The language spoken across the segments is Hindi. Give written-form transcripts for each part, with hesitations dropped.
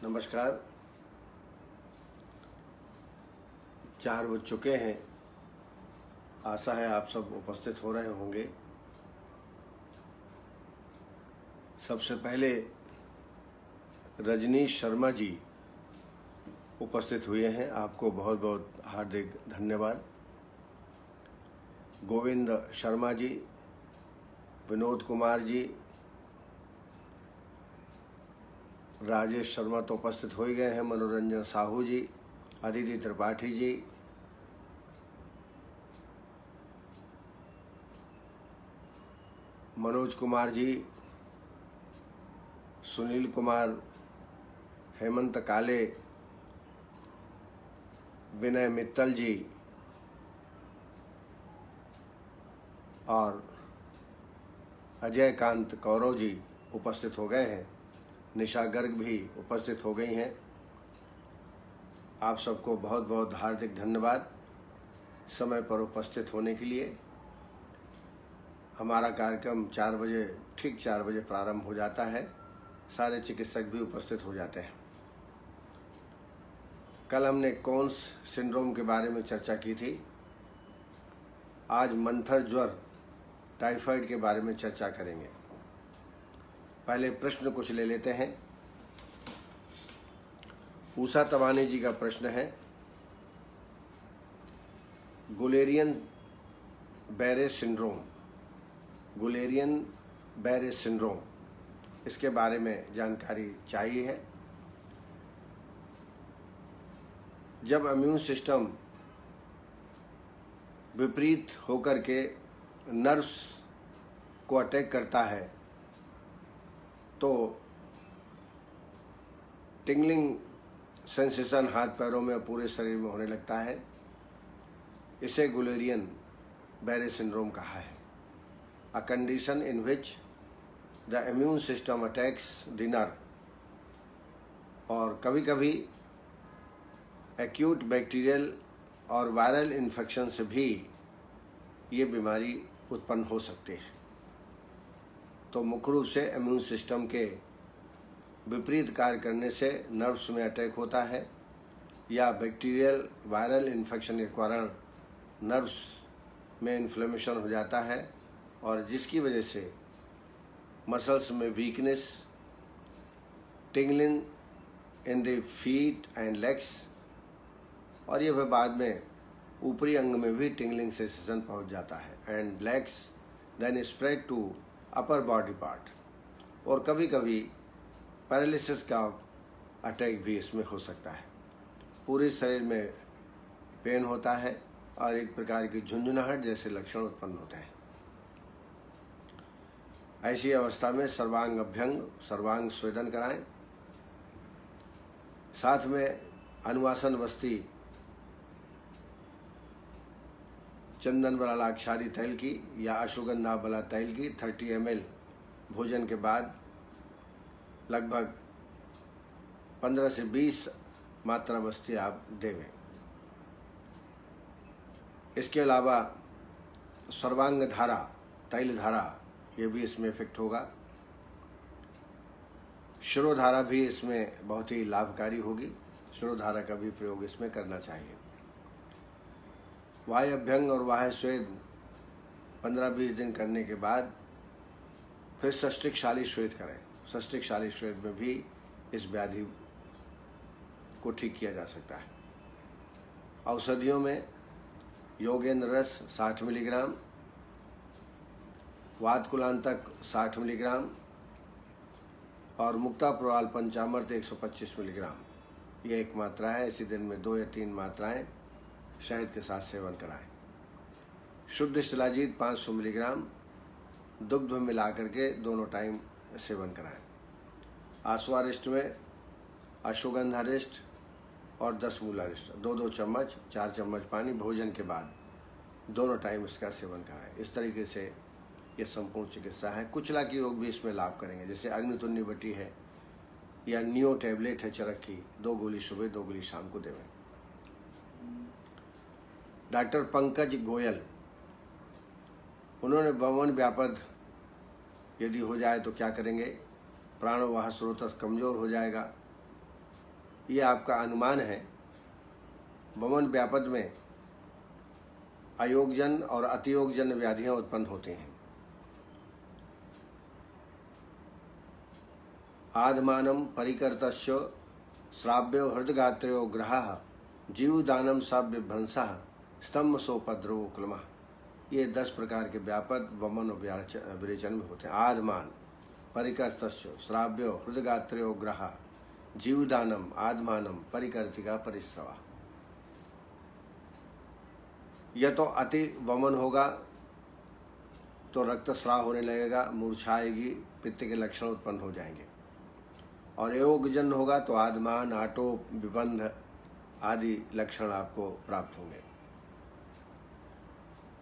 नमस्कार। 4 बज चुके हैं। आशा है आप सब उपस्थित हो रहे होंगे। सबसे पहले रजनीश शर्मा जी उपस्थित हुए हैं, आपको बहुत बहुत हार्दिक धन्यवाद। गोविंद शर्मा जी, विनोद कुमार जी, राजेश शर्मा तो उपस्थित हो ही गए हैं, मनोरंजन साहू जी, अदिति त्रिपाठी जी, मनोज कुमार जी, सुनील कुमार, हेमंत काले, विनय मित्तल जी और अजय कांत कौरव जी उपस्थित हो गए हैं। निशा गर्ग भी उपस्थित हो गई हैं। आप सबको बहुत बहुत हार्दिक धन्यवाद समय पर उपस्थित होने के लिए। हमारा कार्यक्रम 4 बजे, ठीक 4 बजे प्रारंभ हो जाता है। सारे चिकित्सक भी उपस्थित हो जाते हैं। कल हमने कोन्स सिंड्रोम के बारे में चर्चा की थी। आज मंथर ज्वर, टाइफाइड के बारे में चर्चा करेंगे। पहले प्रश्न कुछ ले लेते हैं। उषा तवानी जी का प्रश्न है, गुलेरियन बैरे सिंड्रोम, इसके बारे में जानकारी चाहिए है। जब इम्यून सिस्टम विपरीत होकर के नर्व्स को अटैक करता है तो टिंगलिंग सेंसेशन हाथ पैरों में पूरे शरीर में होने लगता है। इसे गुलेरियन बैरे सिंड्रोम कहा है। A condition in which the immune system attacks the nerve, और कभी कभी एक्यूट बैक्टीरियल और वायरल इन्फेक्शन से भी ये बीमारी उत्पन्न हो सकती है। तो मुख्य रूप से इम्यून सिस्टम के विपरीत कार्य करने से नर्व्स में अटैक होता है, या बैक्टीरियल वायरल इन्फेक्शन के कारण नर्व्स में इन्फ्लेमेशन हो जाता है, और जिसकी वजह से मसल्स में weakness, tingling in the feet and legs, और यह बाद में ऊपरी अंग में भी टिंगलिंग सेंसेशन पहुंच जाता है, and legs then spread to upper body part, और कभी कभी पैरालिसिस का अटैक भी इसमें हो सकता है। पूरे शरीर में पेन होता है और एक प्रकार की झुंझुनाहट जैसे लक्षण उत्पन्न होते हैं। ऐसी अवस्था में सर्वांग अभ्यंग, सर्वांग स्वेदन कराएं। साथ में अनुवासन वस्ती चंदन बला क्षारी तैल की या अश्वगंधा बला तैल की 30 ml भोजन के बाद लगभग 15 से 20 मात्रा वस्ती आप देवें। इसके अलावा सर्वांग धारा, तैल धारा, ये भी इसमें इफेक्ट होगा। शिरोधारा भी इसमें बहुत ही लाभकारी होगी। शिरोधारा का भी प्रयोग इसमें करना चाहिए। वाह्य अभ्यंग और वाह्य स्वेद 15-20 दिन करने के बाद फिर सष्टिकशाली स्वेद करें। सष्टिकशाली स्वेद में भी इस व्याधि को ठीक किया जा सकता है। औषधियों में योगेंद्र रस 60 मिलीग्राम, वातकुलांतक 60 मिलीग्राम और मुक्तापुराल पंचामृत 125 मिलीग्राम, ये एक मात्रा है। इसी दिन में 2 या 3 मात्राएं शहद के साथ सेवन कराएं। शुद्ध शिलाजीत 500 मिलीग्राम दुग्ध में मिला करके दोनों टाइम सेवन कराएं। आश्वारिष्ट में अश्वगंधारिष्ट और 10 मूलारिष्ट 2-2 चम्मच, 4 चम्मच पानी भोजन के बाद दोनों टाइम इसका सेवन कराएं। इस तरीके से यह संपूर्ण चिकित्सा है। कुचला की योग भी इसमें लाभ करेंगे, जैसे अग्नितुल्य बटी है या नियो टैबलेट है चरक की, 2 गोली सुबह 2 गोली शाम को देवें। डॉक्टर पंकज गोयल, उन्होंने वमन व्यापद यदि हो जाए तो क्या करेंगे? प्राणवाह स्रोत कमजोर हो जाएगा, ये आपका अनुमान है। वमन व्यापद में अयोगजन और अतियोगजन व्याधियां उत्पन्न होती हैं। आधमानम परिकर्तस्य श्राव्यो हृदगात्रो ग्रहः जीवदानम सव्यभ्रंशः स्तंभ सोपद्रवो क्लमः। ये 10 प्रकार के व्यापद वमन विरेचन में होते हैं। आधमान परिकर्तस्य श्राव्यो हृदगात्रो ग्रहः जीवदानम आधमानम परिकर्तिका परिस्रवा। यह तो अति वमन होगा तो रक्तस्राव होने लगेगा, मूर्छा आएगी, पित्त के लक्षण उत्पन्न हो जाएंगे। और योगजन होगा तो आधमान, आटोप, विबंध आदि लक्षण आपको प्राप्त होंगे।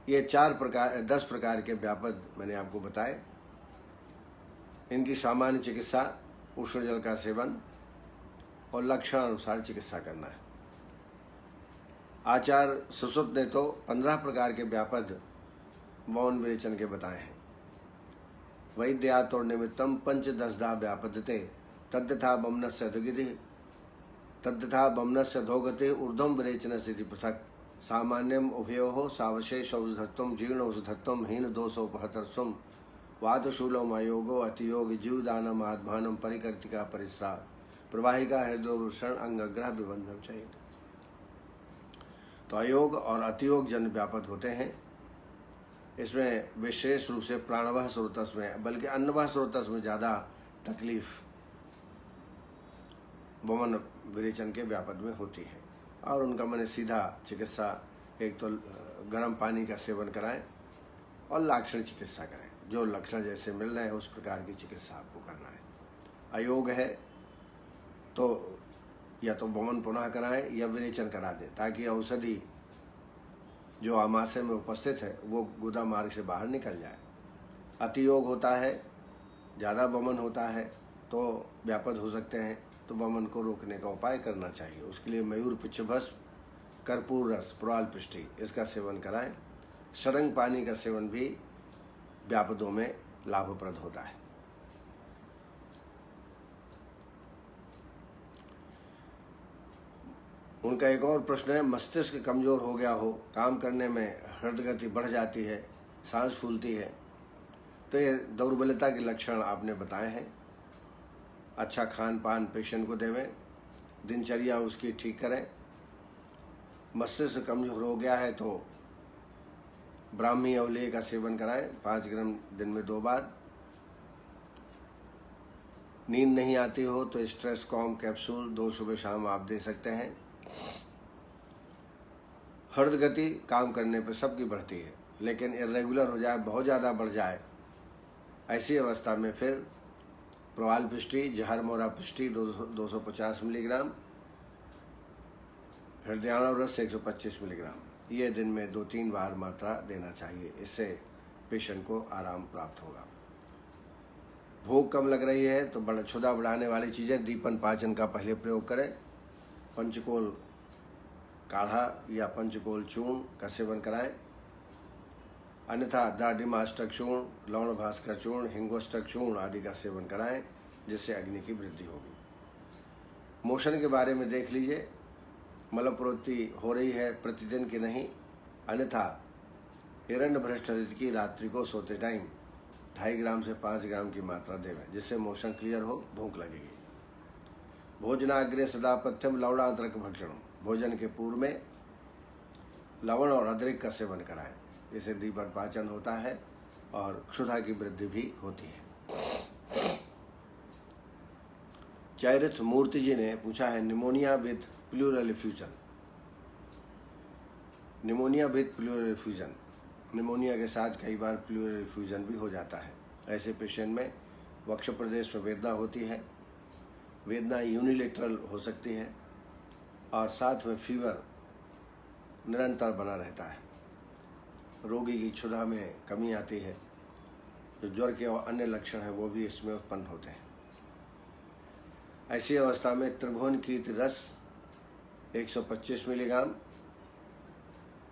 ये 10 प्रकार के व्यापद मैंने आपको बताए। इनकी सामान्य चिकित्सा उष्ण जल का सेवन और लक्षण अनुसार चिकित्सा करना है। आचार्य सुश्रुत ने तो 15 प्रकार के व्यापद वमन विरेचन के बताए हैं। वैद्यातोर निमित्तम पंचदशधा व्यापदते तद्यथा वमनस्य अधोगति तद्यथा वमनस्य अधोगति ऊर्ध्वं विरेचनस्य इति पृथक् सामान्यम उभयोः सावशेष औषधत्वं जीर्ण औषधत्वं हीन दोषोपहतत्वं वातशूलम अयोगो अतियोग जीवदानम आत्मानम परिकर्तिका परिस्रा प्रवाहिका हृदयोवृषण अंगग्रह विबंधम चाहिए। तो अयोग और अतियोग जन व्यापद होते हैं। इसमें विशेष रूप से प्राणवह स्रोतस में बल्कि अन्नवह स्रोतस में ज़्यादा तकलीफ वमन विरेचन के व्यापद में होती है। और उनका मैंने सीधा चिकित्सा, एक तो गर्म पानी का सेवन कराएं और लाक्षण चिकित्सा करें। जो लक्षण जैसे मिल रहे हैं उस प्रकार की चिकित्सा आपको करना है। अयोग है तो या तो वमन पुनः कराएं या विरेचन करा दें, ताकि औषधि जो आमाशय में उपस्थित है वो गुदा मार्ग से बाहर निकल जाए। अतियोग होता है, ज़्यादा वमन होता है तो व्यापद हो सकते हैं, तो वमन को रोकने का उपाय करना चाहिए। उसके लिए मयूर पिच्छभस्म, कर्पूर रस, पुराल पृष्टि इसका सेवन कराएं। सरंग पानी का सेवन भी व्यापदों में लाभप्रद होता है। उनका एक और प्रश्न है, मस्तिष्क कमजोर हो गया हो, काम करने में हृदय गति बढ़ जाती है, सांस फूलती है, तो ये दुर्बलता के लक्षण आपने बताए हैं। अच्छा खान पान पेशेंट को देवें, दिनचर्या उसकी ठीक करें। मस्तिष्क कमजोर हो गया है तो ब्राह्मी अवलेय का सेवन कराएं 5 ग्राम दिन में 2 बार। नींद नहीं आती हो तो स्ट्रेस कॉम कैप्सूल 2 सुबह शाम आप दे सकते हैं। हृदय गति काम करने पर सबकी बढ़ती है, लेकिन इरेगुलर हो जाए, बहुत ज़्यादा बढ़ जाए, ऐसी अवस्था में फिर प्रवाल पिष्टी, जहर मोरा पिष्टी 250 मिलीग्राम, हृदयाणु रस 125 मिलीग्राम, ये दिन में 2-3 बार मात्रा देना चाहिए। इससे पेशेंट को आराम प्राप्त होगा। भूख कम लग रही है तो क्षुधा बढ़ाने वाली चीज़ें दीपन पाचन का पहले प्रयोग करें। पंचकोल काढ़ा या पंचकोल चूर्ण का सेवन कराएं। अन्यथा दाडिमाष्टक चूर्ण, लवण भास्कर चूर्ण, हिंगोष्टक चूर्ण आदि का सेवन कराएं, जिससे अग्नि की वृद्धि होगी। मोशन के बारे में देख लीजिए, मलप्रवृत्ति हो रही है प्रतिदिन की नहीं, अन्यथा हिरण्य भ्रष्ट ऋतु की रात्रि को सोते टाइम 2.5 ग्राम से 5 ग्राम की मात्रा देवें, जिससे मोशन क्लियर हो, भूख लगेगी। भोजनाग्रे सदा पथ्यम लवणांतरक भक्षण, भोजन के पूर्व में लवण और अदरक का सेवन कराएं, इससे दीपन पाचन होता है और क्षुधा की वृद्धि भी होती है। चैरिथ मूर्ति जी ने पूछा है, pneumonia with pleural effusion, pneumonia with pleural effusion, pneumonia के साथ कई बार प्लूरल इफ्यूजन भी हो जाता है। ऐसे पेशेंट में वक्ष प्रदेश में वेदना होती है, वेदना यूनिलेटरल हो सकती है और साथ में फीवर निरंतर बना रहता है। रोगी की क्षुधा में कमी आती है, जो ज्वर के और अन्य लक्षण हैं वो भी इसमें उत्पन्न होते हैं। ऐसी अवस्था में त्रिभुवन कीर्ति रस 125 मिलीग्राम,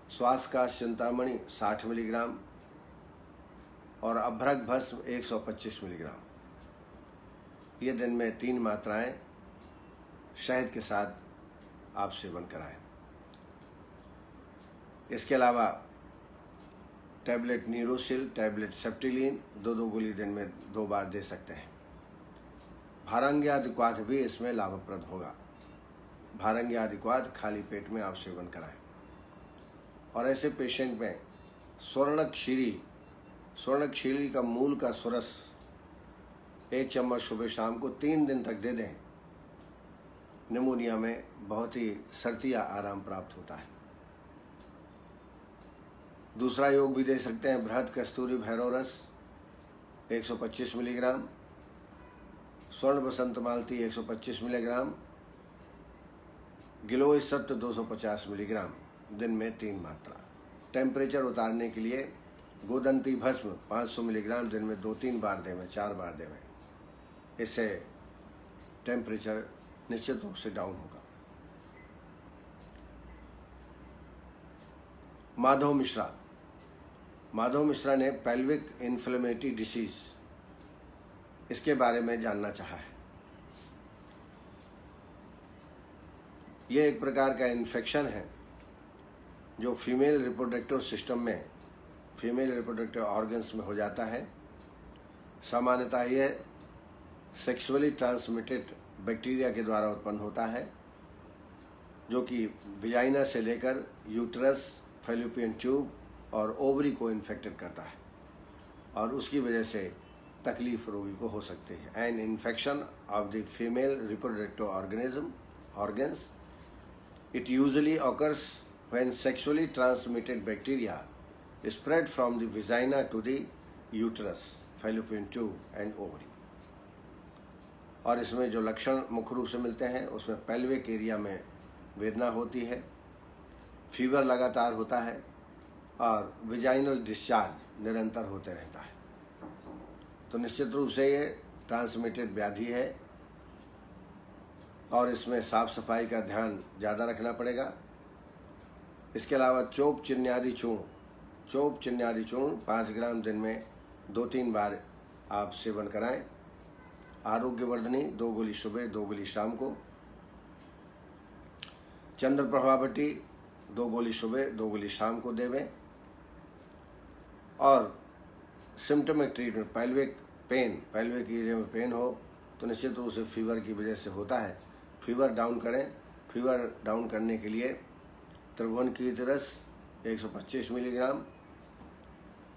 श्वास का चिंतामणि 60 मिलीग्राम और अभ्रक भस्म 125 मिलीग्राम, ये दिन में 3 मात्राएं शहद के साथ आप सेवन कराएं। इसके अलावा टैबलेट न्यूरोसिल, टैबलेट सेप्टिलीन 2-2 गोली दिन में 2 बार दे सकते हैं। भारंगी आदिक्वाथ भी इसमें लाभप्रद होगा। भारंगी आदिक्वाथ खाली पेट में आप सेवन कराएं। और ऐसे पेशेंट में स्वर्णक्षीरी का मूल का सुरस 1 चम्मच सुबह शाम को 3 दिन तक दे दें। निमोनिया में बहुत ही सर्तिया आराम प्राप्त होता है। दूसरा योग भी दे सकते हैं, बृहद कस्तूरी भैरव रस 125 मिलीग्राम, स्वर्ण बसंत मालती 125 मिलीग्राम, गिलोय सत्व 250 मिलीग्राम दिन में 3 मात्रा। टेम्परेचर उतारने के लिए गोदंती भस्म 500 मिलीग्राम दिन में 2-3 बार देवें, 4 बार देवें। इससे टेम्परेचर निश्चित रूप से डाउन होगा। माधव मिश्रा ने पेल्विक इन्फ्लेमेटरी डिसीज इसके बारे में जानना चाहा है। यह एक प्रकार का इन्फेक्शन है जो फीमेल रिप्रोडक्टिव सिस्टम में, फीमेल रिप्रोडक्टिव ऑर्गन्स में हो जाता है। सामान्यतः यह सेक्सुअली ट्रांसमिटेड बैक्टीरिया के द्वारा उत्पन्न होता है, जो कि विजाइना से लेकर यूट्रस, फैलोपियन ट्यूब और ओवरी को इन्फेक्टेड करता है और उसकी वजह से तकलीफ रोगी को हो सकती है। An infection of the female reproductive organs, it usually occurs when sexually transmitted bacteria spread from the vagina to the uterus, fallopian tube and ovary। और इसमें जो लक्षण मुख्य रूप से मिलते हैं उसमें पेल्विक एरिया में वेदना होती है, फीवर लगातार होता है और विजाइनल डिस्चार्ज निरंतर होते रहता है। तो निश्चित रूप से ये ट्रांसमिटेड व्याधि है और इसमें साफ सफाई का ध्यान ज़्यादा रखना पड़ेगा। इसके अलावा चोप चिन्यादी चूर्ण 5 ग्राम दिन में 2-3 बार आप सेवन कराएं। आरोग्यवर्धनी 2 गोली सुबह, 2 गोली शाम को। चंद्रप्रभा भट्टी 2 गोली सुबह, 2 गोली शाम को देवें। और सिम्टमिक ट्रीटमेंट, पेल्विक एरिया में पेन हो तो निश्चित रूप से फीवर की वजह से होता है, फीवर डाउन करें। फीवर डाउन करने के लिए त्रिभुवन कीर्ति रस 125 मिलीग्राम,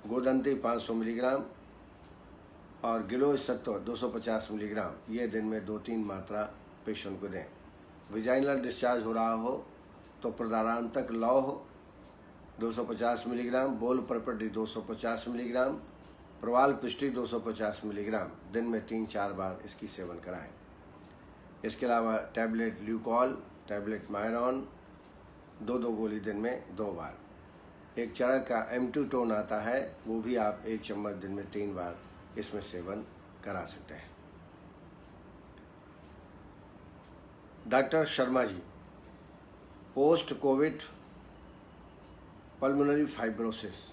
गोदंती 500 मिलीग्राम और गिलोय सत्व 250 मिलीग्राम ये दिन में 2-3 मात्रा पेशेंट को दें। विजाइनल डिस्चार्ज हो रहा हो तो प्रदारांतक लौह 250 मिलीग्राम, बोल प्रॉपर्टी 250 मिलीग्राम, प्रवाल पिष्टी 250 मिलीग्राम दिन में 3-4 बार इसकी सेवन कराएं। इसके अलावा टैबलेट ल्यूकॉल, टैबलेट मायरॉन 2-2 गोली दिन में 2 बार। एक चरक का M2 टोन आता है, वो भी आप 1 चम्मच दिन में 3 बार इसमें सेवन करा सकते हैं। Doctor Sharma ji, post Covid pulmonary fibrosis,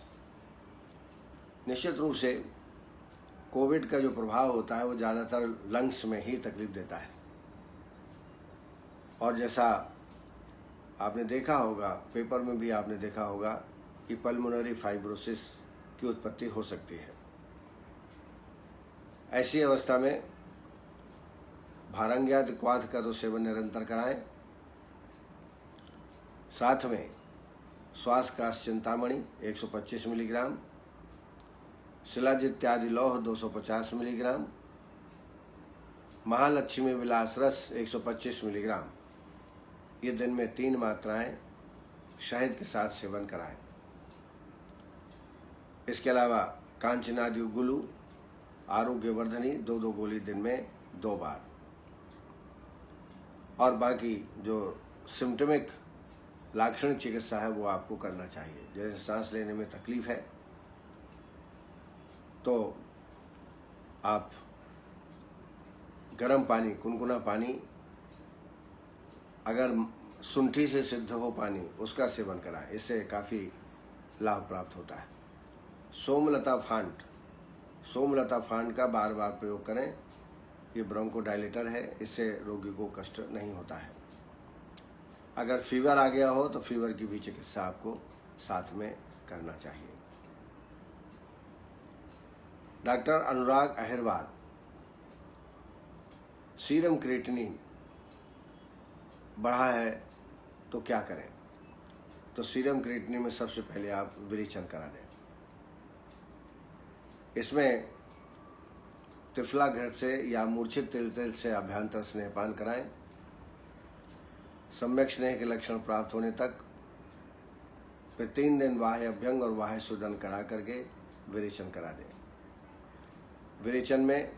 निश्चित रूप से कोविड का जो प्रभाव होता है वो ज़्यादातर लंग्स में ही तकलीफ देता है। और जैसा आपने देखा होगा, पेपर में भी आपने देखा होगा कि पल्मोनरी फाइब्रोसिस की उत्पत्ति हो सकती है। ऐसी अवस्था में भारंगी आदिक्वाथ का तो सेवन निरंतर कराएं। साथ में श्वास काश चिंतामणि 125 मिलीग्राम, शिलाजित्यादि लौह 250 मिलीग्राम, महालक्ष्मी विलास रस 125 मिलीग्राम ये दिन में 3 मात्राएं शहद के साथ सेवन कराएं। इसके अलावा कांचनादि गुलू आरोग्यवर्धनी 2-2 गोली दिन में 2 बार। और बाकी जो सिम्टमिक लाक्षणिक चिकित्सा है वो आपको करना चाहिए। जैसे सांस लेने में तकलीफ है तो आप गर्म पानी, कुनकुना पानी, अगर सुंठी से सिद्ध हो पानी, उसका सेवन कराएं। इससे काफ़ी लाभ प्राप्त होता है। सोमलता फांट का बार बार प्रयोग करें ये ब्रोंकोडायलेटर है, इससे रोगी को कष्ट नहीं होता है। अगर फीवर आ गया हो तो फीवर की भी चिकित्सा आपको साथ में करना चाहिए। डॉक्टर अनुराग अहिरवार, सीरम क्रिएटिनिन बढ़ा है तो क्या करें? तो सीरम क्रिएटिनिन में सबसे पहले आप विरेचन करा दें। इसमें त्रिफला घृत से या मूर्छित तिल से अभ्यंतर स्नेहपान कराएं। सम्यक स्नेह के लक्षण प्राप्त होने तक फिर 3 दिन बाह्य अभ्यंग और बाह्य शोधन करा करके विरेचन करा दें। विरेचन में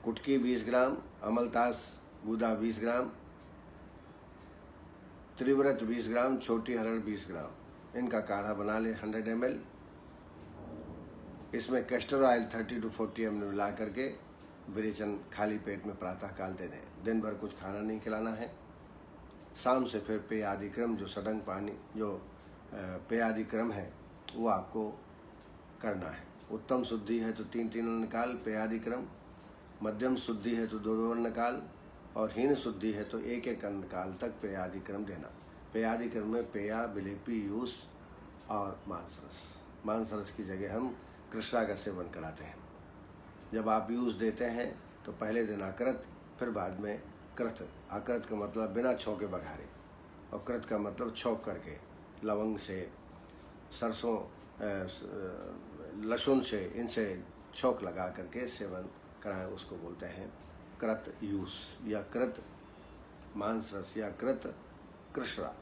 कुटकी 20 ग्राम, अमलतास गूदा 20 ग्राम, त्रिव्रत 20 ग्राम, छोटी हरड़ 20 ग्राम, इनका काढ़ा बना लें 100 ml। इसमें कैस्टर ऑयल 30 to 40 ml मिला करके विरेचन खाली पेट में प्रातः काल दे दें। दिन भर कुछ खाना नहीं खिलाना है। शाम से फिर पेय आदि क्रम, जो सडंग पानी, जो पेय आदि क्रम है वो आपको करना है। उत्तम शुद्धि है तो 3-3 अन्नकाल पेय आदि क्रम, मध्यम शुद्धि है तो 2-2 अन्नकाल, और हीन शुद्धि है तो 1-1 अन्नकाल तक पेय आदि क्रम देना। पेय आदि क्रम में पेया, बिलेपी, यूस और मांसरस। मांसरस की जगह हम कृष्णा का सेवन कराते हैं। जब आप यूस देते हैं तो पहले दिन अकृत, फिर बाद में कृत। अकृत का मतलब बिना छौके बघारे, और कृत का मतलब छौंक करके, लवंग से, सरसों, लहसुन से, इनसे छौंक लगा करके सेवन कराएं, उसको बोलते हैं कृत यूस या कृत मांसरस या कृत कृष्णा।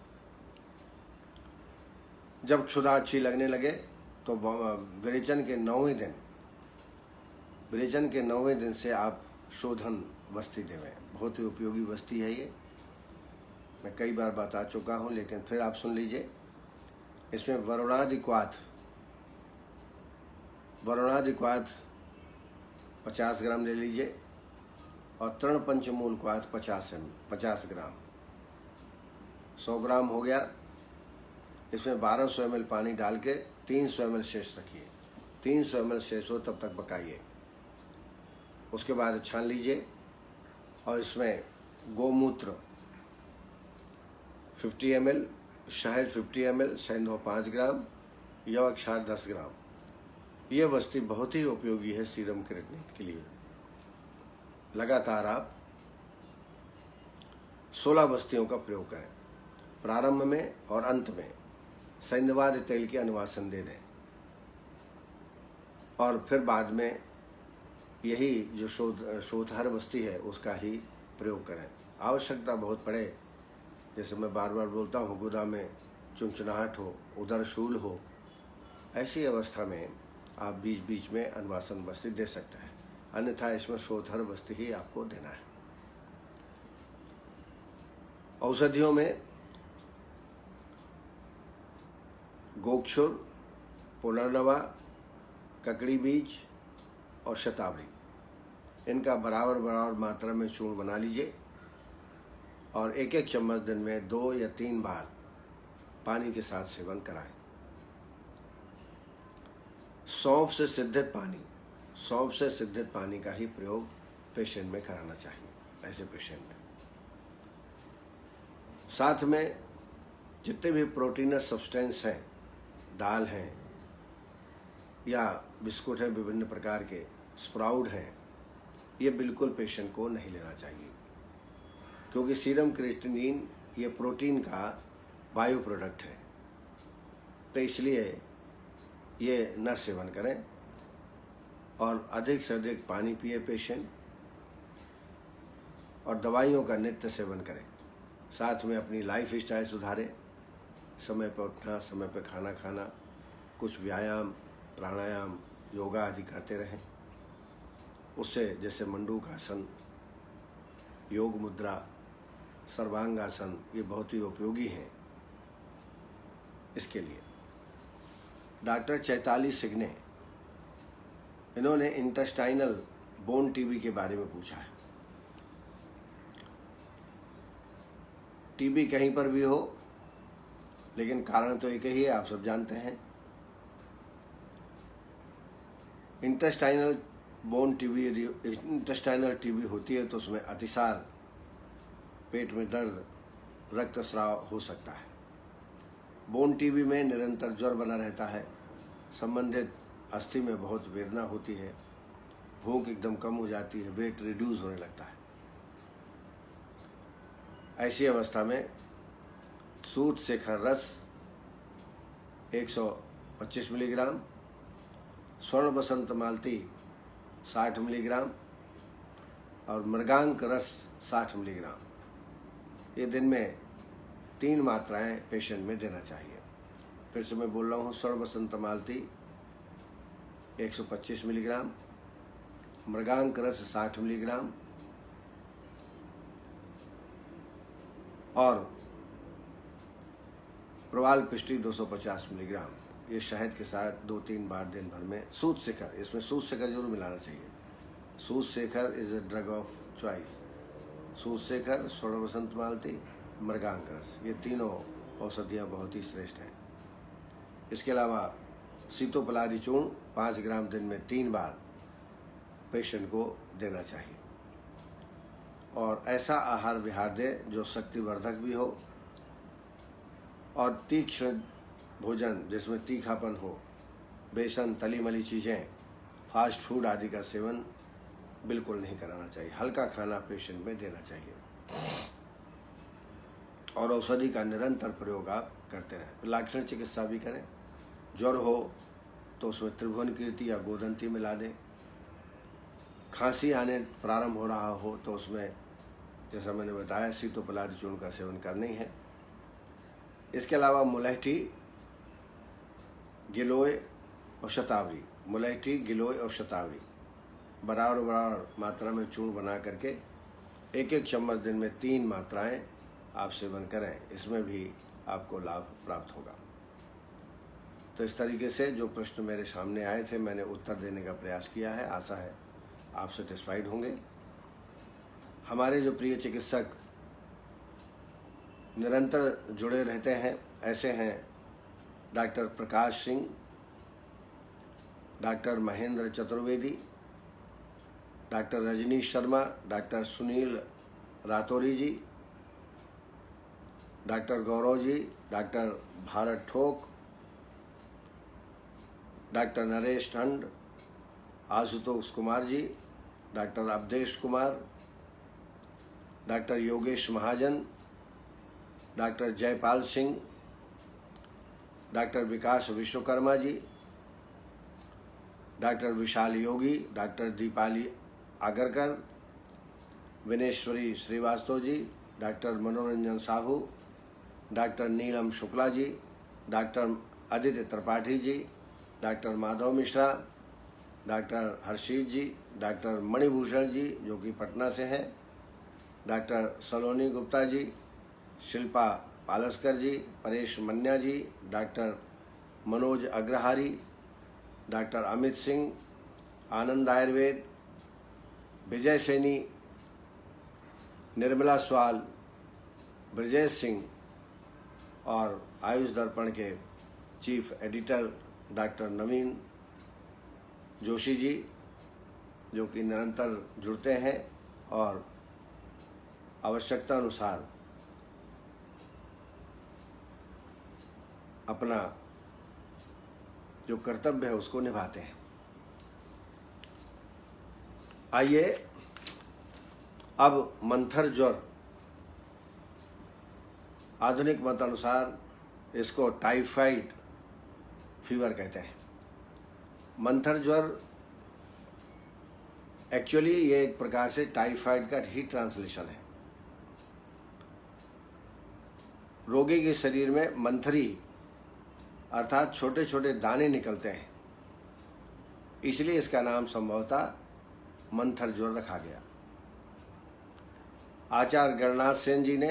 जब क्षुधा अच्छी लगने लगे तो विरेचन के 9वें दिन से आप शोधन वस्ती देवें। बहुत ही उपयोगी वस्ती है ये, मैं कई बार बता चुका हूँ, लेकिन फिर आप सुन लीजिए। इसमें वरुणादि क्वाथ 50 ग्राम ले लीजिए, और तृण पंचमूल क्वाथ 50 ग्राम, 100 ग्राम हो गया। इसमें 1200 ml पानी डाल के 300 ml शेष रखिए। 300 ml शेष हो तब तक पकाइए। उसके बाद छान लीजिए, और इसमें गोमूत्र 50 ml, शहद 50 ml, सेंधो 5 ग्राम, यवक क्षार 10 ग्राम। ये वस्ती बहुत ही उपयोगी है सीरम क्रिएटिनिन के लिए। लगातार आप 16 वस्तियों का प्रयोग करें। प्रारंभ में और अंत में सैंधवाद तेल की अनुवासन दे दें, और फिर बाद में यही जो शोधहर वस्ती है उसका ही प्रयोग करें। आवश्यकता बहुत पड़े, जैसे मैं बार बार बोलता हूँ, गुदा में चुनचुनाहट हो, उदर शूल हो, ऐसी अवस्था में आप बीच बीच में अनुवासन वस्ती दे सकते हैं। अन्यथा इसमें शोधहर वस्ती ही आपको देना है। औषधियों में गोक्षुर, पुनर्नवा, ककड़ी बीज और शतावरी, इनका बराबर मात्रा में चूर्ण बना लीजिए, और 1-1 चम्मच दिन में 2 या 3 बार पानी के साथ सेवन कराएं। सौंफ से सिद्धित पानी का ही प्रयोग पेशेंट में कराना चाहिए। ऐसे पेशेंट में साथ में जितने भी प्रोटीनस सब्सटेंस हैं, दाल हैं या बिस्कुट हैं, विभिन्न प्रकार के स्प्राउट हैं, ये बिल्कुल पेशेंट को नहीं लेना चाहिए, क्योंकि सीरम क्रिएटिनिन ये प्रोटीन का बायो प्रोडक्ट है। तो इसलिए ये न सेवन करें, और अधिक से अधिक पानी पिए पेशेंट, और दवाइयों का नित्य सेवन करें। साथ में अपनी लाइफ स्टाइल सुधारें, समय पर उठना, समय पर खाना खाना, कुछ व्यायाम, प्राणायाम, योगा आदि करते रहें। उससे जैसे मंडूकासन, योग मुद्रा, सर्वांगासन, ये बहुत ही उपयोगी हैं इसके लिए। डॉक्टर चैताली सिग्ने, इन्होंने इंटेस्टाइनल बोन टीबी के बारे में पूछा है। टीबी कहीं पर भी हो, लेकिन कारण तो एक ही है, आप सब जानते हैं। इंटेस्टाइनल बोन टीबी, यदि इंटेस्टाइनल टीबी होती है तो उसमें अतिसार, पेट में दर्द, रक्तस्राव हो सकता है। बोन टीबी में निरंतर ज्वर बना रहता है, संबंधित अस्थि में बहुत वेदना होती है, भूख एकदम कम हो जाती है, वेट रिड्यूस होने लगता है। ऐसी अवस्था में सूत शेखर रस 125 मिलीग्राम, स्वर्ण बसंत मालती 60 मिलीग्राम और मृगांक रस 60 मिलीग्राम, ये दिन में 3 मात्राएं पेशेंट में देना चाहिए। फिर से मैं बोल रहा हूँ, स्वर्ण बसंत मालती 125 मिलीग्राम, मृगांक रस 60 मिलीग्राम और प्रवाल पिष्टी 250 मिलीग्राम, ये शहद के साथ 2-3 बार दिन भर में। सूत शेखर, इसमें सूत शेखर जरूर मिलाना चाहिए। सूत शेखर is a drug of choice. सूत शेखर, स्वर्ण बसंत मालती, मृगांक रस, ये तीनों औषधियाँ बहुत ही श्रेष्ठ हैं। इसके अलावा सीतोपलारी चूर्ण 5 ग्राम दिन में 3 बार पेशेंट को देना चाहिए। और ऐसा आहार विहार दे जो शक्तिवर्धक भी हो और तीक्ष्ण भोजन जिसमें तीखापन हो, बेसन, तली मली चीज़ें, फास्ट फूड आदि का सेवन बिल्कुल नहीं कराना चाहिए। हल्का खाना पेशेंट में देना चाहिए और औषधि का निरंतर प्रयोग आप करते रहें। लाक्षणिक चिकित्सा भी करें। ज्वर हो तो उसमें त्रिभुवन कीर्ति या गोदंती मिला दें। खांसी आने प्रारंभ हो रहा हो तो उसमें जैसा मैंने बताया सीतोपलारी चूर्ण का सेवन करना ही है। इसके अलावा मुलैठी, गिलोय और शतावरी, मुलैठी, गिलोय और शतावरी बराबर मात्रा में चूर्ण बना करके 1-1 चम्मच दिन में 3 मात्राएं आप सेवन करें, इसमें भी आपको लाभ प्राप्त होगा। तो इस तरीके से जो प्रश्न मेरे सामने आए थे मैंने उत्तर देने का प्रयास किया है। आशा है आप सेटिस्फाइड होंगे। हमारे जो प्रिय चिकित्सक निरंतर जुड़े रहते हैं ऐसे हैं doctor Prakash Singh, doctor Mahendra Chaturvedi, doctor Rajnish Sharma, doctor Sunil Ratauri ji, doctor Gaurav ji, doctor Bharat Thok, doctor Naresh Thand, Ashutosh Kumar ji, doctor Avdhesh Kumar, doctor Yogesh Mahajan, doctor Jaipal Singh, doctor Vikas Vishwakarma ji, doctor Vishal Yogi, doctor Deepali Agarkar, Vineshwari Srivastava ji, doctor Manoranjan Sahu, doctor Neelam Shukla ji, doctor Aditya Tripathi ji, doctor Madhav Mishra, doctor Harshit ji, doctor Manibhushan जी जो कि पटना से हैं, डॉक्टर सलोनी गुप्ता जी, शिल्पा पालस्कर जी, परेश मन्या जी, डॉक्टर मनोज अग्रहारी, डॉक्टर अमित सिंह, आनंद आयुर्वेद, विजय सैनी, निर्मला स्वाल, ब्रजेश सिंह और आयुष दर्पण के चीफ एडिटर डॉक्टर नवीन जोशी जी जो कि निरंतर जुड़ते हैं और आवश्यकता अनुसार अपना जो कर्तव्य है उसको निभाते हैं। आइए अब मंथर ज्वर, आधुनिक मत अनुसार इसको टाइफाइड फीवर कहते हैं। मंथर ज्वर एक्चुअली ये एक प्रकार से टाइफाइड का ही ट्रांसलेशन है। रोगी के शरीर में मंथरी अर्थात छोटे छोटे दाने निकलते हैं, इसलिए इसका नाम संभवतः मंथर ज्वर रखा गया। आचार्य गणनाथ सेन जी ने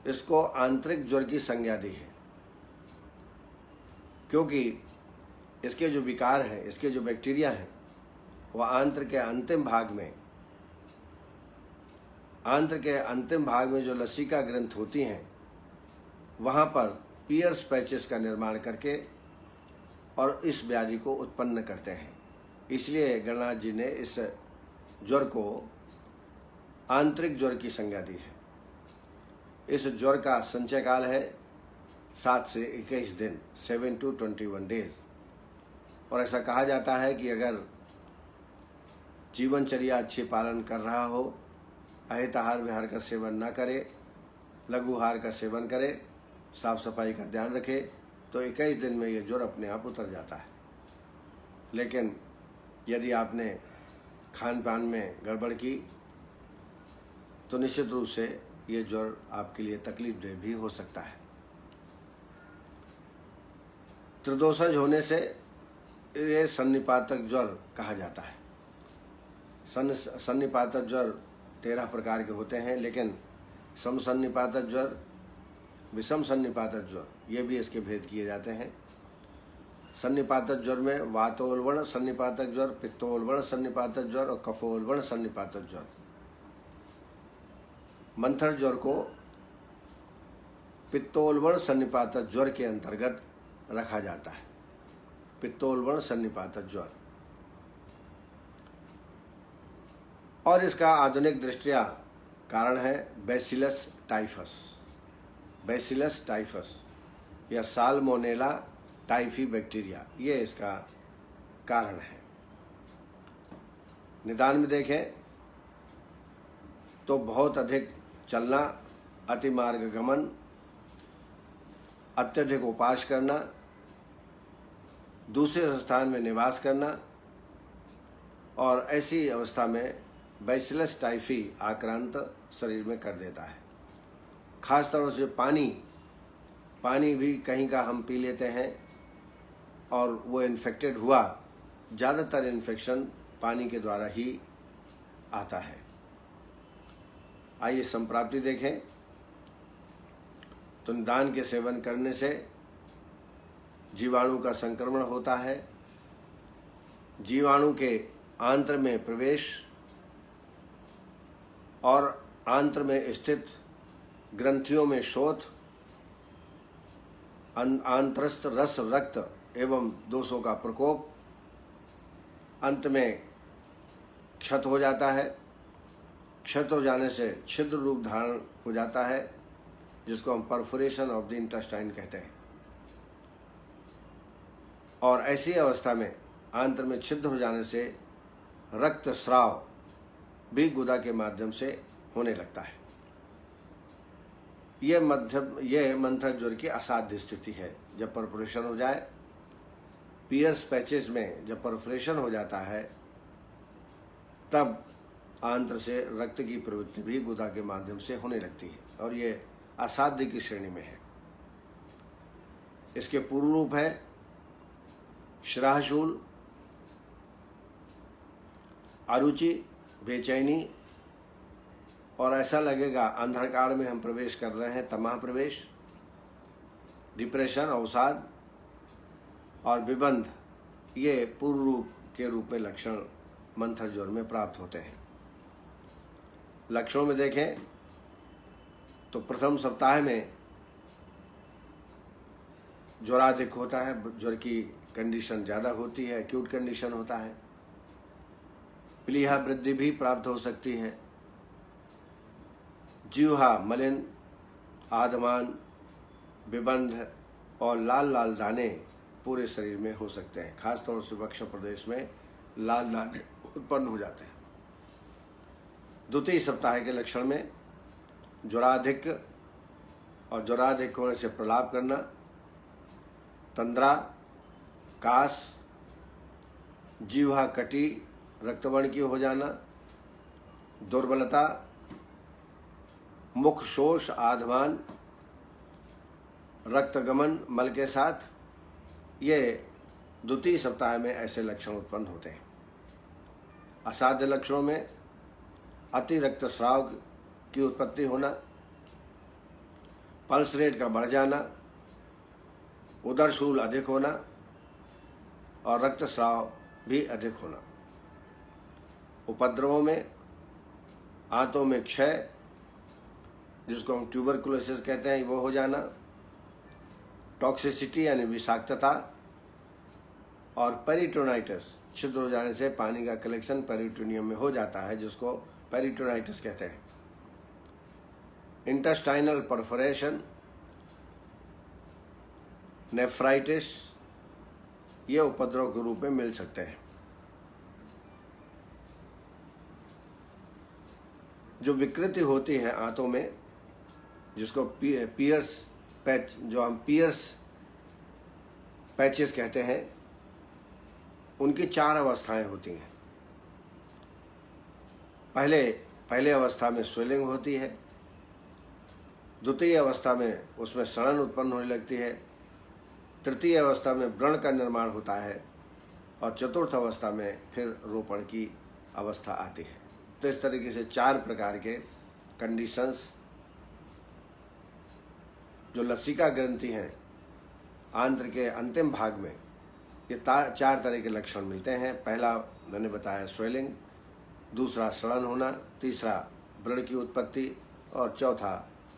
इसको आंतरिक ज्वर की संज्ञा दी है, क्योंकि इसके जो विकार हैं, इसके जो बैक्टीरिया हैं, वह आंत्र के अंतिम भाग में जो लसिका ग्रंथ होती हैं वहाँ पर पियर्स पैचेस का निर्माण करके और इस व्याधि को उत्पन्न करते हैं। इसलिए गणनाथ जी ने इस ज्वर को आंतरिक ज्वर की संज्ञा दी है। इस ज्वर का संचय काल है 7 से 21 दिन, 7 to 21 डेज। और ऐसा कहा जाता है कि अगर जीवनचर्या अच्छी पालन कर रहा हो, अहित आहार विहार का सेवन न करे, लघु आहार का सेवन करे, साफ सफाई का ध्यान रखे, तो 21 दिन में ये ज्वर अपने आप उतर जाता है। लेकिन यदि आपने खान पान में गड़बड़ की तो निश्चित रूप से ये ज्वर आपके लिए तकलीफदेह भी हो सकता है। त्रिदोषज होने से ये सन्निपातक ज्वर कहा जाता है। सन्निपातक ज्वर 13 प्रकार के होते हैं, लेकिन समसन्निपातक ज्वर, विषम सन्निपातक ज्वर, ये भी इसके भेद किए जाते हैं। सन्निपातक ज्वर में वातोल्बण सन्निपातक ज्वर, पित्तोल्बण सन्निपातक ज्वर और कफोल्बण सन्निपातक ज्वर। मंथर ज्वर को पित्तोल्बण सन्निपातक ज्वर के अंतर्गत रखा जाता है। पित्तोल्बण सन्निपातक ज्वर, और इसका आधुनिक दृष्टिया कारण है बैसिलस टाइफस। बैसिलस टाइफस या साल्मोनेला टाइफी बैक्टीरिया, ये इसका कारण है। निदान में देखें तो बहुत अधिक चलना, अतिमार्ग गमन, अत्यधिक उपवास करना, दूसरे स्थान में निवास करना, और ऐसी अवस्था में बैसिलस टाइफी आक्रांत शरीर में कर देता है। खास तौर से पानी भी कहीं का हम पी लेते हैं और वो इन्फेक्टेड हुआ, ज़्यादातर इन्फेक्शन पानी के द्वारा ही आता है। आइए संप्राप्ति देखें तो निदान के सेवन करने से जीवाणु का संक्रमण होता है। जीवाणु के आंत्र में प्रवेश और आंत्र में स्थित ग्रंथियों में शोथ, आंत्रस्थ रस, रक्त एवं दोषों का प्रकोप, अंत में क्षत हो जाता है। क्षत हो जाने से छिद्र रूप धारण हो जाता है, जिसको हम परफोरेशन ऑफ द इंटेस्टाइन कहते हैं। और ऐसी अवस्था में आंत्र में छिद्र हो जाने से रक्त स्राव भी गुदा के माध्यम से होने लगता है। यह मंथर ज्वर की असाध्य स्थिति है। जब परफोरेशन हो जाए, पियर्स पैचेस में जब परफोरेशन हो जाता है, तब आंत्र से रक्त की प्रवृत्ति भी गुदा के माध्यम से होने लगती है, और ये असाध्य की श्रेणी में है। इसके पूर्व रूप है श्राहशूल, अरुचि, बेचैनी, और ऐसा लगेगा अंधकार में हम प्रवेश कर रहे हैं, तमाह प्रवेश, डिप्रेशन, अवसाद और विबंध, ये पूर्व रूप के रूप में लक्षण मंथर ज्वर में प्राप्त होते हैं। लक्षणों में देखें तो प्रथम सप्ताह में ज्वराधिक होता है, ज्वर की कंडीशन ज़्यादा होती है, एक्यूट कंडीशन होता है। प्लीहा वृद्धि भी प्राप्त हो सकती है। जीवा मलिन, आधमान, विबंध और लाल लाल दाने पूरे शरीर में हो सकते हैं। खासतौर से वक्ष प्रदेश में लाल दाने उत्पन्न हो जाते हैं। द्वितीय सप्ताह के लक्षण में ज्वराधिक और ज्वराधिक होने से प्रलाप करना, तंद्रा, कास, जीवा कटी रक्तवर्ण की हो जाना, दुर्बलता, मुख शोष, आधमान, रक्तगमन मल के साथ, ये द्वितीय सप्ताह में ऐसे लक्षण उत्पन्न होते हैं। असाध्य लक्षणों में अति रक्तस्राव की उत्पत्ति होना, पल्स रेट का बढ़ जाना, उदरशूल अधिक होना और रक्तस्राव भी अधिक होना। उपद्रवों में आंतों में क्षय, जिसको हम ट्यूबरकुलोसिस कहते हैं, वो हो जाना, टॉक्सिसिटी यानी विषाक्तता, और पेरिटोनाइटिस, छिद्र हो जाने से पानी का कलेक्शन पेरिटोनियम में हो जाता है, जिसको पेरिटोनाइटिस कहते हैं। इंटेस्टाइनल परफोरेशन, नेफ्राइटिस, ये उपद्रव के रूप में मिल सकते हैं। जो विकृति होती है आंतों में, जिसको पियर्स पैच, जो हम पियर्स पैचेस कहते हैं, उनकी 4 अवस्थाएं होती हैं। पहले अवस्था में स्वेलिंग होती है, द्वितीय अवस्था में उसमें सड़न उत्पन्न होने लगती है, तृतीय अवस्था में व्रण का निर्माण होता है और चतुर्थ अवस्था में फिर रोपण की अवस्था आती है। तो इस तरीके से 4 प्रकार के कंडीशंस जो लसिका ग्रंथि हैं आंत्र के अंतिम भाग में, ये 4 तरह के लक्षण मिलते हैं। पहला मैंने बताया स्वेलिंग, दूसरा सड़न होना, तीसरा व्रण की उत्पत्ति और चौथा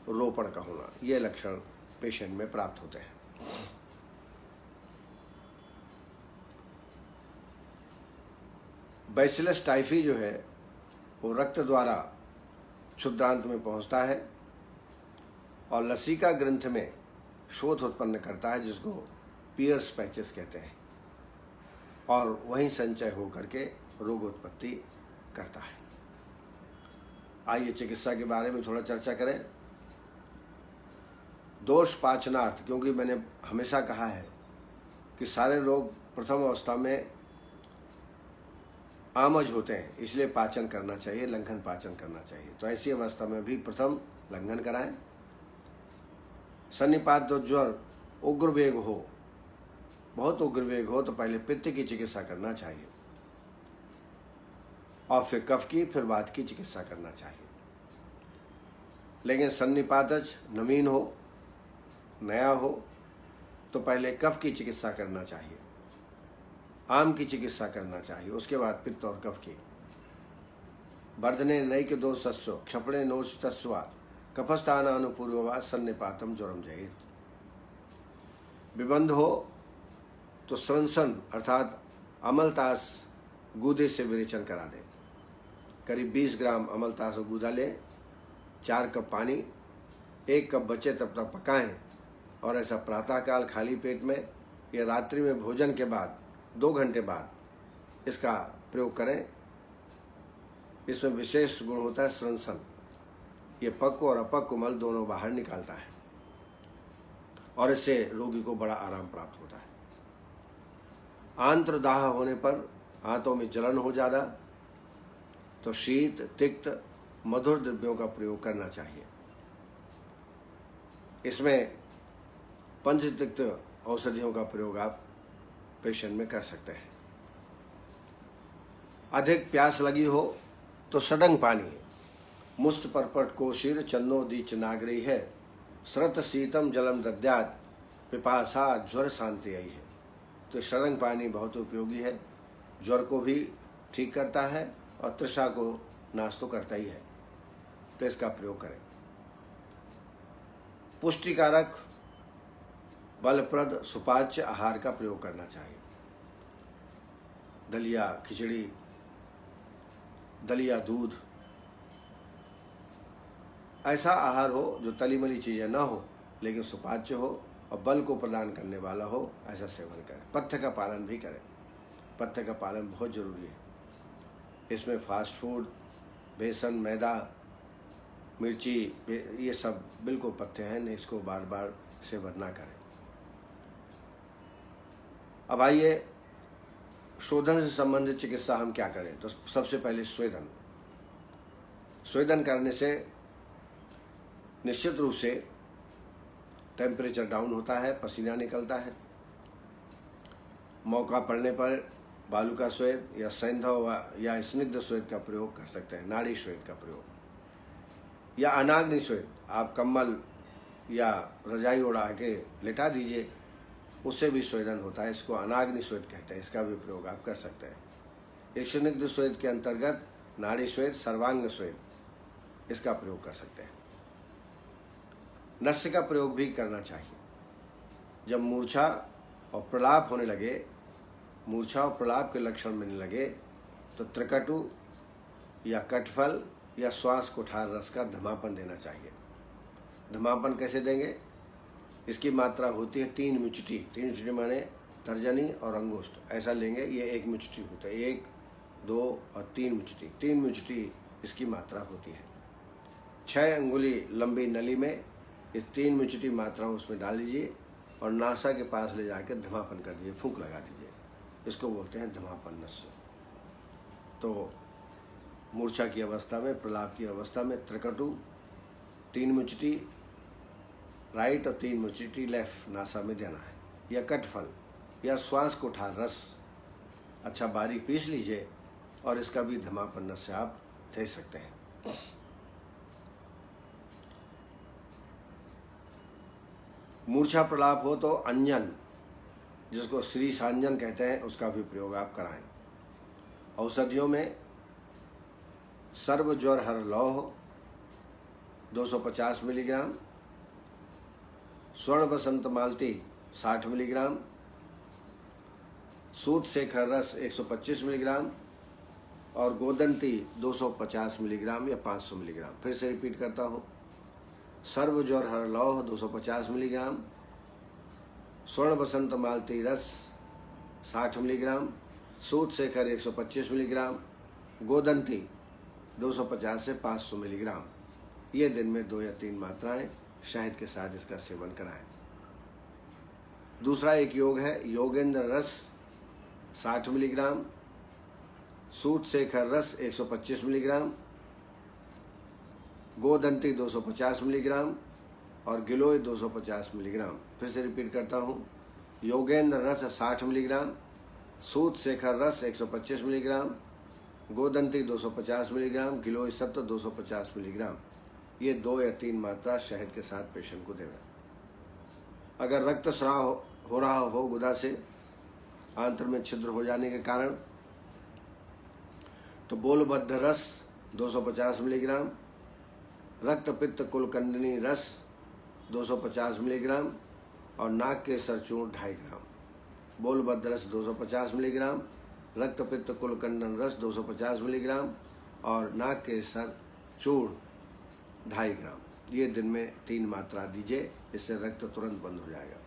रोपण का होना। ये लक्षण पेशेंट में प्राप्त होते हैं। बैसिलस टाइफी जो है वो रक्त द्वारा क्षुद्रांत में पहुंचता है और लसिका ग्रंथ में शोथ उत्पन्न करता है, जिसको पियर्स पैचेस कहते हैं, और वहीं संचय हो करके रोग उत्पत्ति करता है। आइए चिकित्सा के बारे में थोड़ा चर्चा करें। दोष पाचनार्थ, क्योंकि मैंने हमेशा कहा है कि सारे रोग प्रथम अवस्था में आमज होते हैं, इसलिए पाचन करना चाहिए, लंघन पाचन करना चाहिए। तो ऐसी अवस्था में भी प्रथम लंघन कराएं। सन्निपात तो ज्वर उग्र वेग हो, बहुत उग्र वेग हो, तो पहले पित्त की चिकित्सा करना चाहिए और फिर कफ की, फिर वात की चिकित्सा करना चाहिए। लेकिन सन्निपातज नवीन हो, नया हो, तो पहले कफ की चिकित्सा करना चाहिए, आम की चिकित्सा करना चाहिए, उसके बाद पित्त और कफ की। वर्धने नैक दो सस्यो क्षपणे नोच तस्वा कफस्थानानुपूर्ववा सन्निपातम ज्वरम जयेत। विबंध हो तो स्रंसन अर्थात अमलतास गूदे से विरेचन करा दें। करीब 20 ग्राम अमलतास और गूदा लें, 4 कप पानी, 1 कप बचे तब तक पकाएं और ऐसा प्रातःकाल खाली पेट में या रात्रि में भोजन के बाद 2 घंटे बाद इसका प्रयोग करें। इसमें विशेष गुण होता है स्रंसन, ये पक्व और अपक्व मल दोनों बाहर निकालता है और इससे रोगी को बड़ा आराम प्राप्त होता है। आंत्र दाह होने पर हाथों में जलन हो ज़्यादा, तो शीत, तिक्त, मधुर द्रव्यों का प्रयोग करना चाहिए। इसमें पंचतिक्त औषधियों का प्रयोग आप पेशेंट में कर सकते हैं। अधिक प्यास लगी हो तो सडंग पानी, मुस्त परपट कोशिर चन्नो दीच नागरी है, श्रत शीतम जलम दद्यात पिपासा ज्वर शांति आई है। तो सडंग पानी बहुत उपयोगी है, ज्वर को भी ठीक करता है और तृषा को नाश तो करता ही है, तो इसका प्रयोग करें। पुष्टिकारक बलप्रद सुपाच्य आहार का प्रयोग करना चाहिए। दलिया खिचड़ी, दलिया दूध, ऐसा आहार हो जो तली मली चीज़ें ना हो लेकिन सुपाच्य हो और बल को प्रदान करने वाला हो, ऐसा सेवन करें। पथ्य का पालन भी करें, पथ्य का पालन बहुत ज़रूरी है। इसमें फास्ट फूड, बेसन, मैदा, मिर्ची, ये सब बिल्कुल पथ्य हैं, नहीं इसको बार बार सेवन ना करें। अब आइए शोधन से संबंधित चिकित्सा हम क्या करें। तो सबसे पहले स्वेदन। स्वेदन करने से निश्चित रूप से टेम्परेचर डाउन होता है, पसीना निकलता है। मौका पड़ने पर बालू का स्वेद या सैंधव या स्निग्ध स्वेद का प्रयोग कर सकते हैं, नाड़ी स्वेद का प्रयोग, या अनाग्नि स्वेद। आप कम्बल या रजाई उड़ा के लेटा दीजिए, उससे भी स्वेदन होता है, इसको अनाग्नि स्वेद कहते हैं, इसका भी प्रयोग आप कर सकते हैं। स्निग्ध स्वेद के अंतर्गत नाड़ी स्वेद, सर्वांग स्वेद, इसका प्रयोग कर सकते हैं। नस्य का प्रयोग भी करना चाहिए। जब मूर्छा और प्रलाप होने लगे मूर्छा और प्रलाप के लक्षण मिलने लगे तो त्रिकटु या कटफल या श्वास कुठार रस का धमापन देना चाहिए। धमापन कैसे देंगे? इसकी मात्रा होती है 3 मुचटी। 3 मुचटी माने तर्जनी और अंगुष्ठ, ऐसा लेंगे। ये 1 मुचटी होता है, 1, 2 और 3 मुचटी। 3 मुचटी इसकी मात्रा होती है। 6 अंगुली लंबी नली में इस 3 मुचटी मात्रा उसमें डाल दीजिए और नासा के पास ले जाकर धमापन कर दीजिए, फूंक लगा दीजिए। इसको बोलते हैं धमापन नस्य। तो मूर्छा की अवस्था में, प्रलाप की अवस्था में त्रिकटु 3 मुचटी राइट और 3 मुचटी लेफ्ट नासा में देना है, या कटफल या श्वास कुठार रस अच्छा बारीक पीस लीजिए और इसका भी धमापन नस्य आप दे सकते हैं। मूर्छा प्रलाप हो तो अंजन, जिसको श्री सांजन कहते हैं, उसका भी प्रयोग आप कराएं। औषधियों में सर्व ज्वर हर लौह 250 मिलीग्राम, स्वर्ण बसंत मालती 60 मिलीग्राम, सूत शेखर रस 125 मिलीग्राम और गोदंती 250 मिलीग्राम या 500 मिलीग्राम। फिर से रिपीट करता हूँ। सर्व ज्वर हर लौह 250 मिलीग्राम, स्वर्ण बसंत मालती रस 60 मिलीग्राम, सूत शेखर 125 मिलीग्राम, गोदंती 250 से 500 मिलीग्राम। ये दिन में 2 या 3 मात्राएं शहद के साथ इसका सेवन कराएं। दूसरा एक योग है, योगेंद्र रस 60 मिलीग्राम, सूत शेखर रस 125 मिलीग्राम, गोदंती 250 मिलीग्राम और गिलोय 250 मिलीग्राम। फिर से रिपीट करता हूँ। योगेंद्र रस 60 मिलीग्राम, सूत शेखर रस 125 मिलीग्राम, गोदंती 250 मिलीग्राम, गिलोय सत्व 250 मिलीग्राम। ये 2 या 3 मात्रा शहद के साथ पेशेंट को देना। अगर रक्तस्राव हो रहा हो गुदा से आंत्र में छिद्र हो जाने के कारण, तो बोलबद्ध रस 250 मिलीग्राम, रक्त पित्त कुलकंडनी रस 250 मिलीग्राम और नाक के सरचूर्ण 2.5 ग्राम। बोलबद्ध रस 250 मिलीग्राम, रक्त पित्त कुलकंडन रस 250 मिलीग्राम और नाक के सरचूर्ण 2.5 ग्राम। ये दिन में 3 मात्रा दीजिए, इससे रक्त तुरंत बंद हो जाएगा।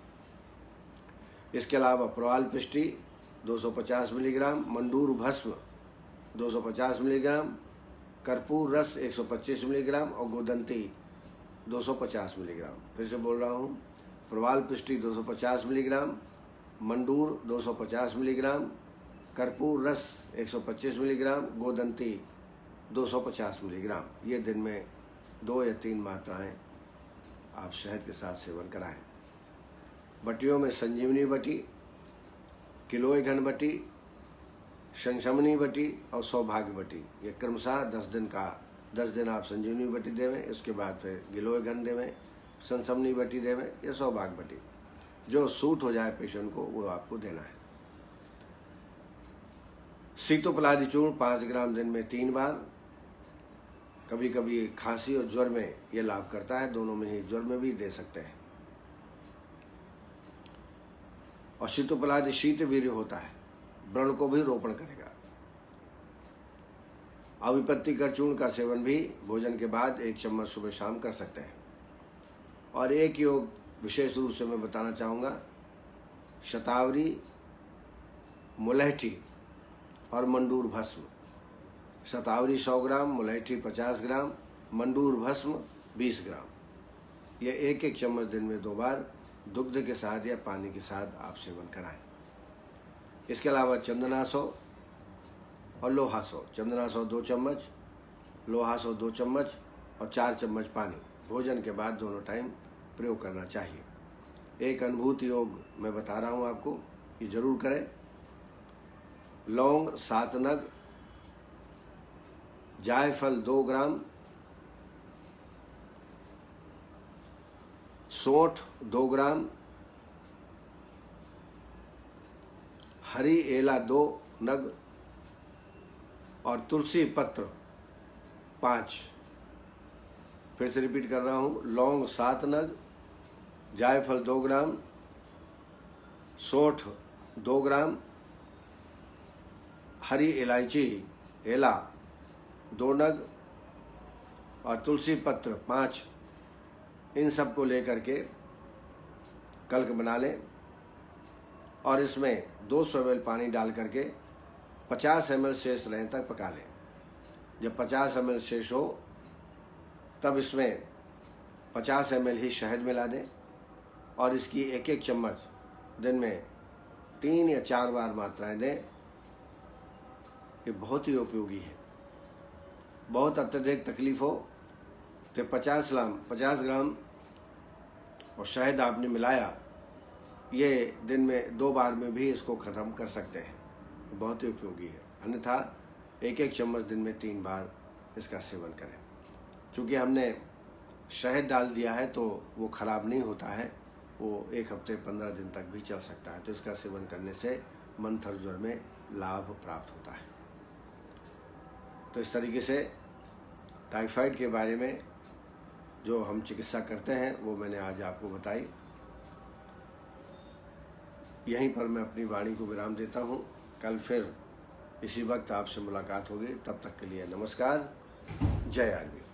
इसके अलावा प्रवाल पिष्टी 250 मिलीग्राम, मंडूर भस्म 250 मिलीग्राम, कर्पूर रस 125 मिलीग्राम और गोदंती 250 मिलीग्राम। फिर से बोल रहा हूँ। प्रवाल पिष्टी 250 मिलीग्राम, मंडूर 250 मिलीग्राम, कर्पूर रस 125 मिलीग्राम, गोदंती 250 मिलीग्राम। ये दिन में 2 या 3 मात्राएं आप शहद के साथ सेवन कराएं। बटियों में संजीवनी बटी, किलोय घन बटी, संशमनी बटी और सौभाग्य बटी। ये क्रमशः 10 दिन आप संजीवनी बटी देवें, इसके बाद फिर गिलोय घन देवें, संशमनी बटी देवें या सौभाग्य बटी। जो सूट हो जाए पेशेंट को वो आपको देना है। सीतोपलादी चूर्ण 5 ग्राम दिन में 3 बार। कभी कभी खांसी और ज्वर में ये लाभ करता है, दोनों में ही, ज्वर में भी दे सकते हैं। और सीतोपलादी शीत वीर्य होता है, व्रण को भी रोपण करेगा। अविपत्ति कर चूर्ण का सेवन भी भोजन के बाद 1 चम्मच सुबह शाम कर सकते हैं। और एक योग विशेष रूप से मैं बताना चाहूँगा, शतावरी, मुलैठी और मंडूर भस्म। शतावरी 100 ग्राम, मुलैठी 50 ग्राम, मंडूर भस्म 20 ग्राम। यह 1-1 चम्मच दिन में 2 बार दुग्ध के साथ या पानी के साथ आप सेवन कराएं। इसके अलावा चंदनासो और लोहासो। चंदनासो 2 चम्मच, लोहासो 2 चम्मच और 4 चम्मच पानी भोजन के बाद दोनों टाइम प्रयोग करना चाहिए। एक अनुभूति योग मैं बता रहा हूँ आपको, ये जरूर करें। लौंग 7 नग, जायफल 2 ग्राम, सौंठ 2 ग्राम, हरी एला 2 नग और तुलसी पत्र 5। फिर से रिपीट कर रहा हूँ। लौंग 7 नग, जायफल 2 ग्राम, सौंठ 2 ग्राम, हरी इलायची एला 2 नग और तुलसी पत्र 5, इन सब को लेकर के कल्क बना लें और इसमें 200 ml पानी डाल करके 50 ml शेष रहने तक पका लें। जब 50 ml शेष हो तब इसमें 50 ml ही शहद मिला दें और इसकी 1-1 चम्मच दिन में 3 या 4 बार मात्राएं दें। ये बहुत ही उपयोगी है। बहुत अत्यधिक तकलीफ हो तो 50 ग्राम और शहद आपने मिलाया, ये दिन में 2 बार में भी इसको ख़त्म कर सकते हैं। बहुत ही उपयोगी है। अन्यथा 1-1 चम्मच दिन में 3 बार इसका सेवन करें। चूँकि हमने शहद डाल दिया है तो वो ख़राब नहीं होता है, वो 1 हफ्ते 15 दिन तक भी चल सकता है। तो इसका सेवन करने से मंथर ज्वर में लाभ प्राप्त होता है। तो इस तरीके से टाइफाइड के बारे में जो हम चिकित्सा करते हैं वो मैंने आज आपको बताई। यहीं पर मैं अपनी वाणी को विराम देता हूँ। कल फिर इसी वक्त आपसे मुलाकात होगी। तब तक के लिए नमस्कार। जय आयुर्वेद।